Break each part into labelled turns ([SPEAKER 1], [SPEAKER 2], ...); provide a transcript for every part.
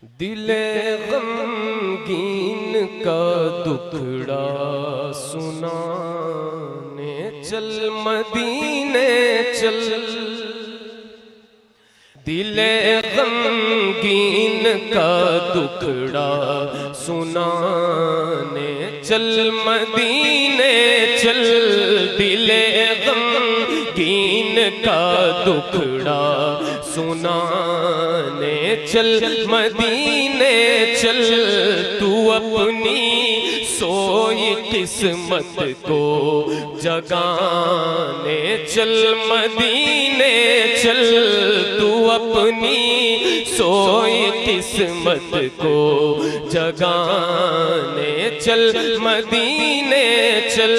[SPEAKER 1] दिले गमगीन का दुखड़ा सुनाने चल मदीने चल। दिले गमगीन का दुखड़ा सुनाने चल मदीने चल। दिले गमगीन का दुखड़ा सुनाने चल मदीने चल। तू अपनी सोई किस्मत को जगाने चल मदीने चल। तू अपनी सोई किस्मत को जगाने चल मदीने चल।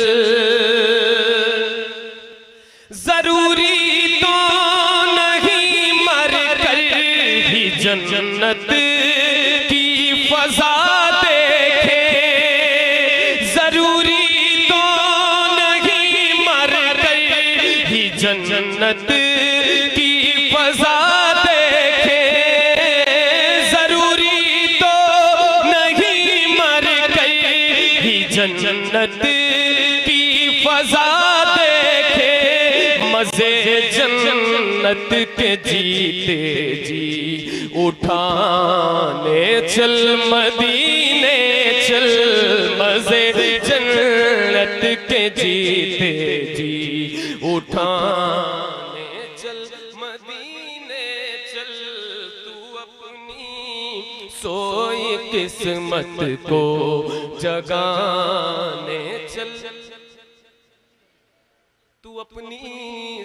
[SPEAKER 1] जरूरी तो नहीं मर कर ही जन्नत की फजा देखे। जरूरी तो नहीं मर कर ही जन्नत की फजा देखे। जरूरी तो नहीं मर कर ही जन्नत की फजा देखे। मजे जन्नत के जीते जी उठाने चल मदीने चल। मजे जन्नत के जीते जी उठाने चल मदीने चल। तू अपनी सोई किस्मत को जगाने चल। तू अपनी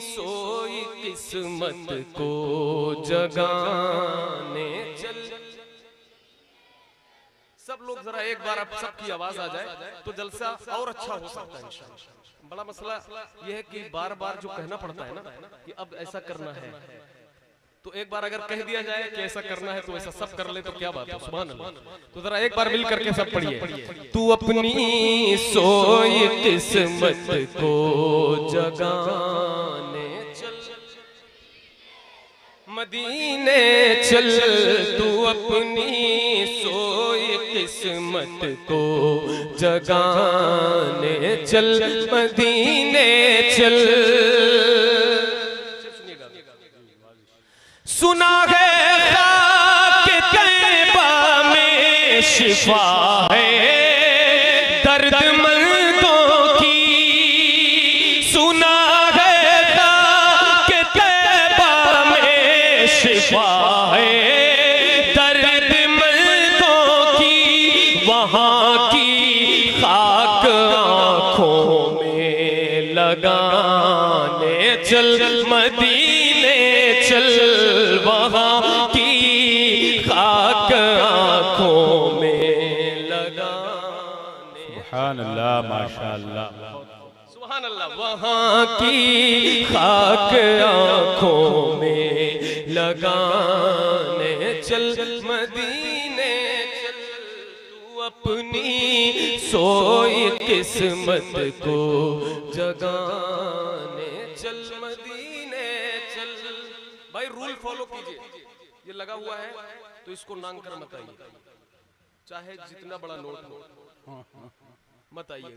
[SPEAKER 1] सोई किस्मत को जगाने चल। सब लोग जरा एक बार आप सबकी आवाज आ जाए तो जलसा और अच्छा हो सकता है इंशाअल्लाह। बड़ा मसला यह है कि बार बार जो कहना पड़ता है ना कि अब ऐसा करना है, तो एक बार अगर कह दिया जाए कि ऐसा करना है तो ऐसा सब कर ले तो क्या बात है। सुभान अल्लाह। तो जरा एक बार मिल करके सब पढ़िए। तू अपनी सोई किस्मत को जगाने चल मदीने चल। तू अपनी सोई किस्मत को जगाने चल मदीने चल। सुना है खाक तैबा में शिफा है दर्दमंदों की। सुना है खाक तैबा में शिफा है दर्दमंदों की। वहाँ की खाक आँखों में लगाने चल मदीने चल। वहाँ की खाक आँखों में लगाने।
[SPEAKER 2] सुभान अल्लाह माशाअल्लाह
[SPEAKER 1] सुभान अल्लाह। वहाँ की खाक आँखों में लगाने चल मदीने चल। तू अपनी सोई किस्मत को जगाने चल मदीने चल। भाई रूल फॉलो कीजिए। ये लगा हुआ है तो इसको नांग कर मत आइए, चाहे जितना बड़ा नोट हो मत आइए।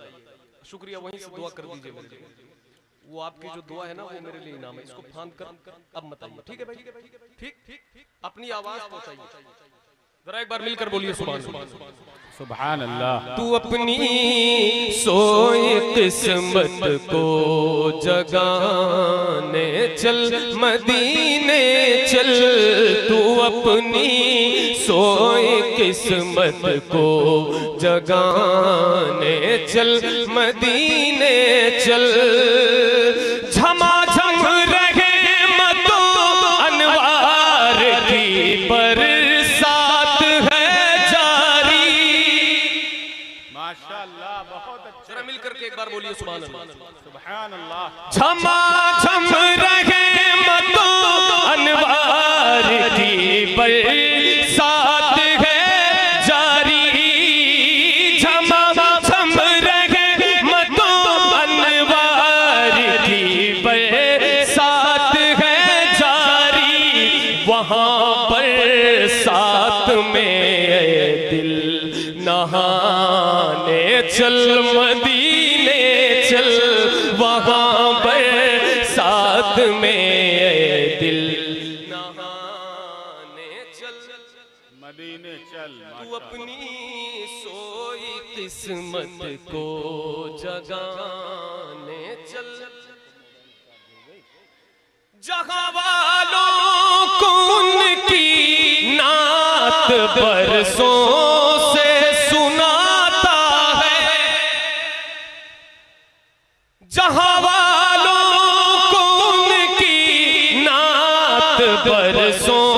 [SPEAKER 1] शुक्रिया, वहीं से दुआ कर दीजिए मेरे लिए। वो आपकी जो दुआ है ना वो मेरे लिए इनाम है। इसको फांद कर अब मत आइए, ठीक है भाई? ठीक, अपनी आवाज पहुंचाइए। जरा एक बार मिलकर बोलिए सुभान अल्लाह।
[SPEAKER 2] सुभान अल्लाह।
[SPEAKER 1] तू अपनी सोई किस्मत को जगाने चल मदीने चल। तू अपनी सोई किस्मत को जगाने चल मदीने चल। झमाझम रहे मतो अनवार की बरसात है जारी।
[SPEAKER 2] माशाअल्लाह बहुत अच्छा।
[SPEAKER 1] जरा मिल करके एक बार बोलिए सुभान अल्लाह।
[SPEAKER 2] सुभान अल्लाह।
[SPEAKER 1] झमाझम रहे मतो अनवार की बरसात है जारी। झमाझम रहे मतो अनवार की बरसात है जारी। वहाँ पर साथ में दिल नहाने चल, मदीने चल, वहाँ बरसात में दिल नहाने चल,
[SPEAKER 2] मदीने चल।
[SPEAKER 1] तू अपनी सोई किस्मत को जगाने चल, जहां वालों को उनकी नात बरसों से सुनाता है, जहां वालों को उनकी नात बरसों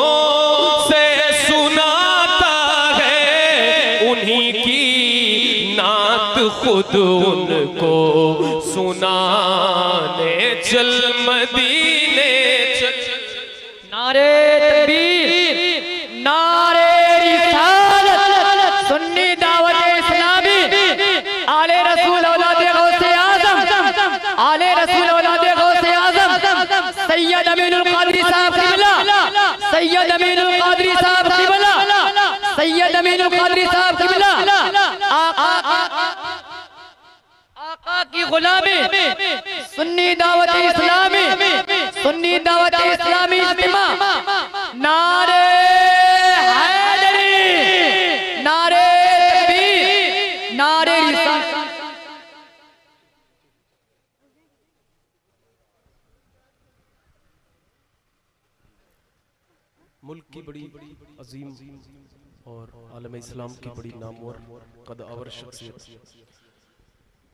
[SPEAKER 1] से सुनाता है, उन्हीं की नात खुद उनको सुनाने चल, मदीने चल।
[SPEAKER 3] नारे तकबीर, नारे रिसालत, सुन्नी दावत इस्लामी, आले रसूल औलादे गौसे आज़म, आले रसूल औलादे गौसे आज़म, सैयद अमीनुल कादरी साहब क़िबला, सैयद अमीनुल कादरी साहब क़िबला, सैयद अमीनुल कादरी साहब क़िबला, आका की गुलामी, सुन्नी दावत इस्लामी, सुन्नी दावत इस्लामी इज्तिमा, नारे हैदरी, नारे तकबीर, नारे रिसालत।
[SPEAKER 1] मुल्क की बड़ी अजीम और आलम इस्लाम की बड़ी नामवर कद-आवर शख्सियत,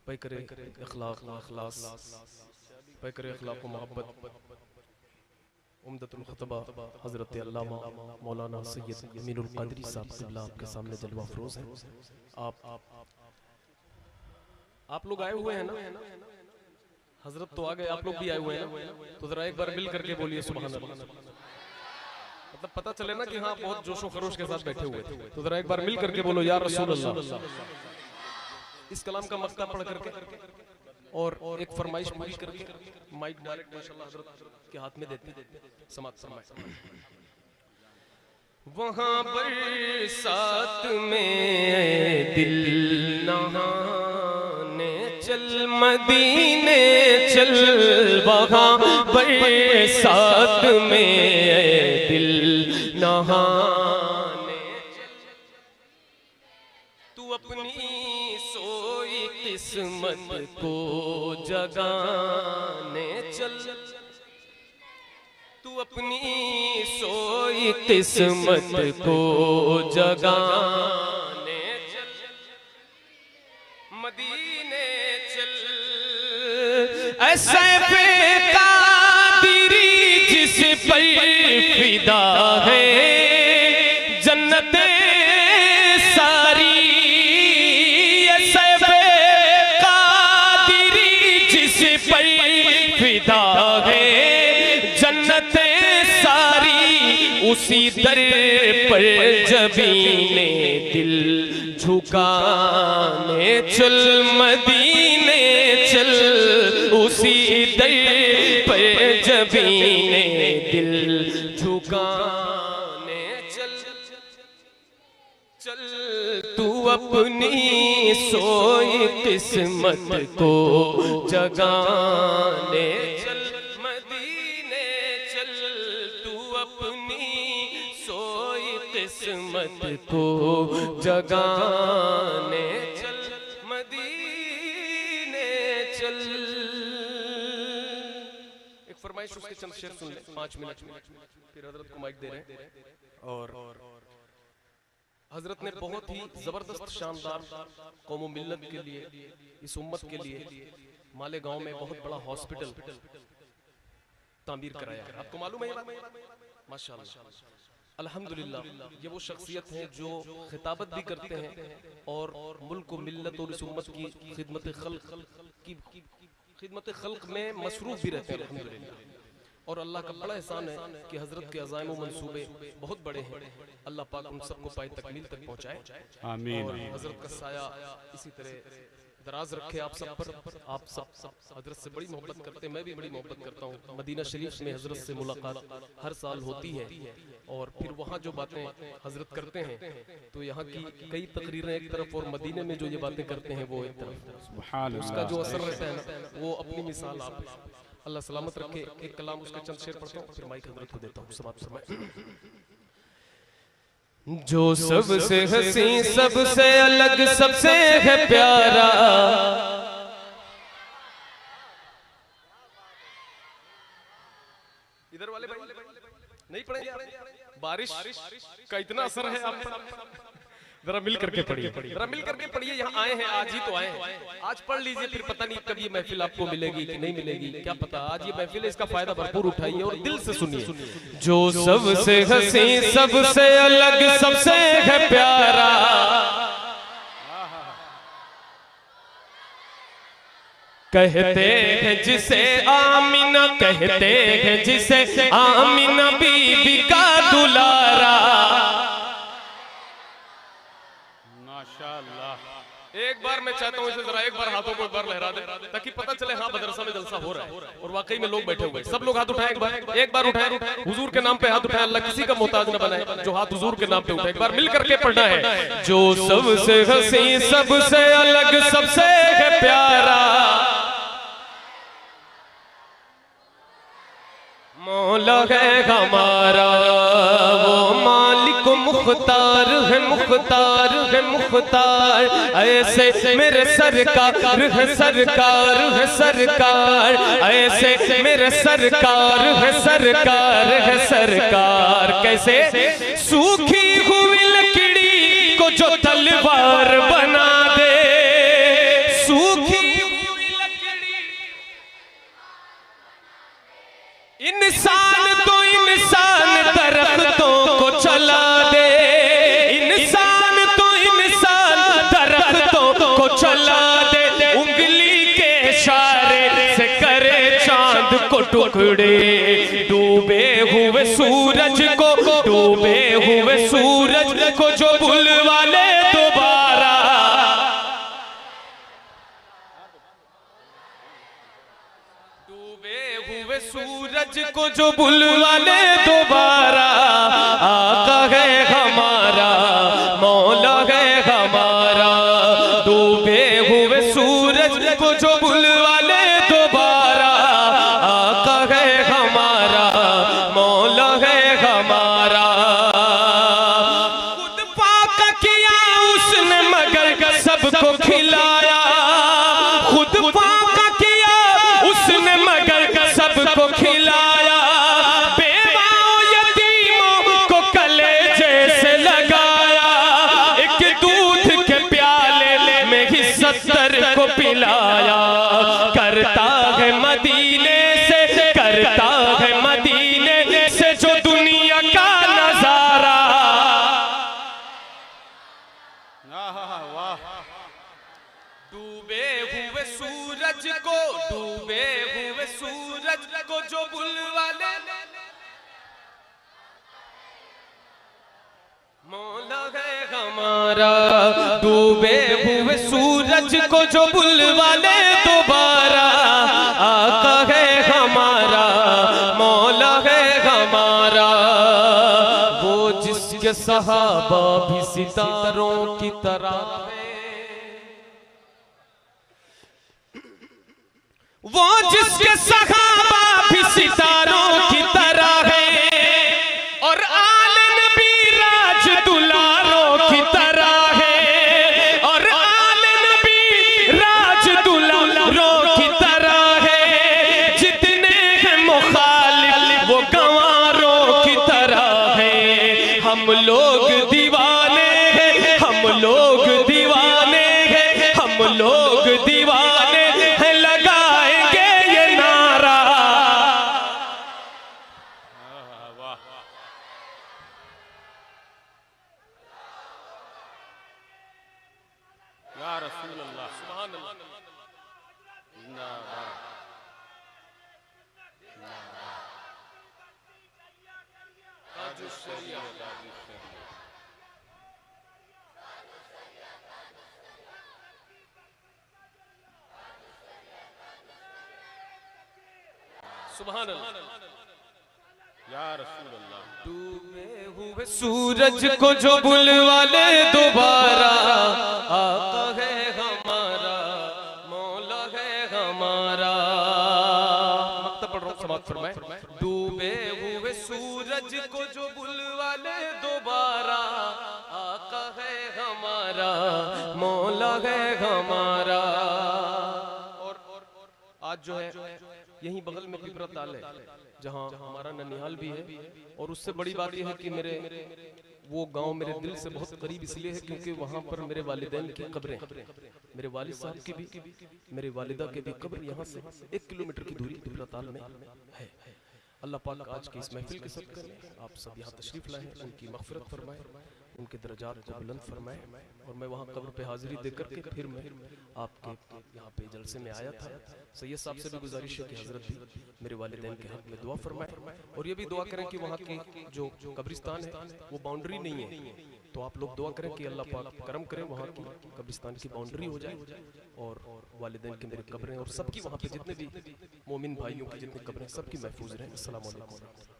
[SPEAKER 1] पैकर इखलाक इखलास, पैकर इखलाक व मोहब्बत, उम्दतुल खुतबा हज़रत अल्लामा मौलाना सैयद अमीनुल कादरी साहब क़िबला आपके सामने जलवा अफरोज़ है। आप लोग आए हुए हैं ना, हजरत तो आ गए, आप लोग भी आए हुए हैं ना, तो जरा एक बार मिल करके बोलिए सुभान अल्लाह, मतलब पता चले ना कि हाँ बहुत जोशो खरोश के साथ बैठे हुए थे। तो जरा एक बार मिल करके बोलो या रसूल अल्लाह। इस कलाम का मक्ता पढ़ करके और एक फरमाइश पूरी करके माइक डायरेक्ट माशाल्लाह हजरत के हाथ में देते समात फरमाए। वहाँ बरसात में दिल नहाने चल, मदीने चल, वहाँ बरसात में दिल नहाने चल, तू अपनी सोई किस्मत को जगाने चल, तू अपनी सोई किस्मत को जगाने चल, मदीने चल, ऐसे बेकादिरी जिस पर फिदा है जन्नत सारी, ऐसे बेकादिरी जिस पर फिदा है जन्नत सारी, उसी दर पर जबीने दिल झुकाने चल, मदीने चल, उसी दर पर जबीने दिल झुकाने चल, चल तू अपनी सोई किस्मत को जगाने चल, मदीने चल, तू अपनी सोई किस्मत को जगाने चल, मदीने चल। एक फरमाइश उसके चंद शेर सुन ले 5 मिनट में, फिर हजरत को माइक दे रहे हैं। और हजरत ने बहुत ही जबरदस्त शानदार कौम व मिल्लत के लिए, इस उम्मत के लिए मालेगांव में बहुत बड़ा हॉस्पिटल तामीर कराया है। आपको मालूम है ये बात? माशाअल्लाह, अल्हम्दुलिल्लाह, ये वो शख्सियत हैं जो खिताबत भी करते हैं और मुल्क व मिल्लत और इस उम्मत की खिदमत खल्क में मसरूफ भी रहते हैं अल्हम्दुलिल्लाह। और अल्लाह का बड़ा एहसान है कि हजरत के अज़ाइम व मंसूबे बहुत बड़े हैं। अल्लाह पाक उन सबको पाए तकमील तक पहुँचाए,
[SPEAKER 2] आमीन।
[SPEAKER 1] और हजरत का साया इसी तरह दराज रखे आप सब पर। आप सब हजरत से बड़ी मोहब्बत करते हैं, मैं भी बड़ी मोहब्बत करता हूँ। मदीना शरीफ में हजरत से मुलाकात हर साल होती है और फिर वहाँ जो बातें हजरत करते हैं तो यहाँ की कई तकरीरें एक तरफ और मदीने में जो ये बातें करते हैं वो एक तरफ, उसका जो असर रहता है ना वो अपनी मिसाल आप। अल्लाह सलामत रखे। एक कलाम उसके चंद शेर पढ़ता हूँ फिर माइक हजरत को देता हूँ। समाप्त फरमाएं। जो सबसे हसी सबसे अलग सबसे है प्यारा, इधर वाले भाई नहीं पढ़ेंगे? बारिश का इतना असर है आप पर। जरा मिल करके पढ़िए, जरा मिल करके पढ़िए। यहाँ आए हैं, आज ही तो आए हैं, आज पढ़ लीजिए, फिर पता नहीं कब ये महफिल आपको मिलेगी कि नहीं मिलेगी, क्या पता। आज ये महफिल है, इसका फायदा भरपूर उठाइए और दिल से सुनिए। जो सबसे हसी सबसे अलग सबसे है प्यारा, कहते हैं जिसे आमीना, कहते हैं जिसे आमीना बीबी का दुलारा। एक बार मैं चाहता हूँ इसे जरा एक बार हाथों को एक बार लहरा दे ताकि पता चले हाँ मदरसा में जलसा हो रहा है और वाकई में लोग बैठे हुए। सब लोग हाथ उठाएं, एक बार उठाएं, हुजूर के नाम पे हाथ उठाएं। अल्लाह किसी का मोहताज न बनाए, जो हाथ हुजूर के नाम पे उठाए। एक बार मिल करके पढ़ना है। जो सबसे हसी सबसे अलग सबसे है प्यारा, मौला है हमारा, वो मालिक मुख्तार है, मुख्तार है मुख्तार। ऐसे मेरे सरकार है, सरकार है सरकार। ऐसे मेरे सरकार है, सरकार है सरकार। कैसे? सूखी हुई लकड़ी को जो तलवार बना दे, सूखी इंसान तो इंसान दरख्तों को चला दे, इंसान तो इंसान दरख्तों को चला दे। उंगली के इशारे से करे चांद को टुकड़े, डूबे हुए सूरज को, डूबे हुए सूरज को जो बुलवा ले दोबारा। सूरज को जो बुलवा ले दोबारा, आका है हमारा, मौला है हमारा। डूबे हुए सूरज को जो बुलवा ले दोबारा, आका है हमारा, मौला है हमारा। खुद पाक किया उसने मगर सबको खिलाया, खुद पाक किया उसने मगर सबको खिलाया। बेवाओं यतीमों को कलेजे से लगाया, एक दूध के प्याले में ही 70 को पिलाया। करता है मदीने से, करता है मदीने से जो दुनिया का नजारा। डूबे हुए सूरज को, डूबे हुए सूरज को जो बुलवा ले, मौला है हमारा। डूबे हुए सूरज को जो बुलवा ले दोबारा, आका है हमारा, मौला है हमारा। वो जिसके सहाबा भी सितारों की तरह है, वो जिसके सहाबा भी सितारों की तरह है, और आले नबी राज दुलारों की तरह है, और आले नबी राज दुलारों की तरह है। जितने हैं मुखालिफ वो गंवारों की तरह है। हम लोग दीवाने हैं, हम लोग दीवाने हैं, हम लोग दीवाने हैं। लगाएंगे ये नारा, सुभान अल्लाह।
[SPEAKER 2] या रसूल अल्लाह।
[SPEAKER 1] डूबे हुए सूरज को जो बुलवा ले दोबारा, आका है हमारा, मौला है हमारा। मक्तब पढ़ रहा हूँ, समाप्त फरमाए। डूबे हुए सूरज को जो बुलवा ले दोबारा, आका है हमारा, मौला है हमारा। और आज जो है यहीं बगल में पिपरा ताल है, जहाँ हमारा ननिहाल भी है। और उससे बड़ी बात यह है कि मेरे वो गांव मेरे दिल से बहुत करीब इसलिए है क्योंकि वहाँ पर मेरे वालिदैन की कब्रें, मेरे वालिद साहब की भी, मेरे वालिदा के भी कब्र यहाँ से 1 किलोमीटर की दूरी पिपरा ताल में है। अल्लाह पाक आज की इस महफिल के सदक़े में आप सब यहाँ तशरीफ लाए, उनकी मग़फ़िरत फरमाए, उनके दर्जात को बुलंद फरमाए। और मैं वहाँ कब्र पे हाजिरी देकर के फिर मैं आपके यहाँ पे जलसे में आया था। सैयद साहब से भी गुजारिश है कि हज़रत भी मेरे वालिदैन के हक़ में दुआ फरमाए। और ये भी दुआ करें कि वहाँ की जो कब्रिस्तान है वो बाउंड्री नहीं है, तो आप लोग दुआ करें कि अल्लाह पाक करम करें, वहाँ की कब्रिस्तान की बाउंड्री हो जाए और वालिदैन की मेरी कब्रें और सबकी वहाँ पे जितने भी मोमिन भाइयों की जितनी कब्रें सबकी महफूज रहें। अस्सलामु अलैकुम।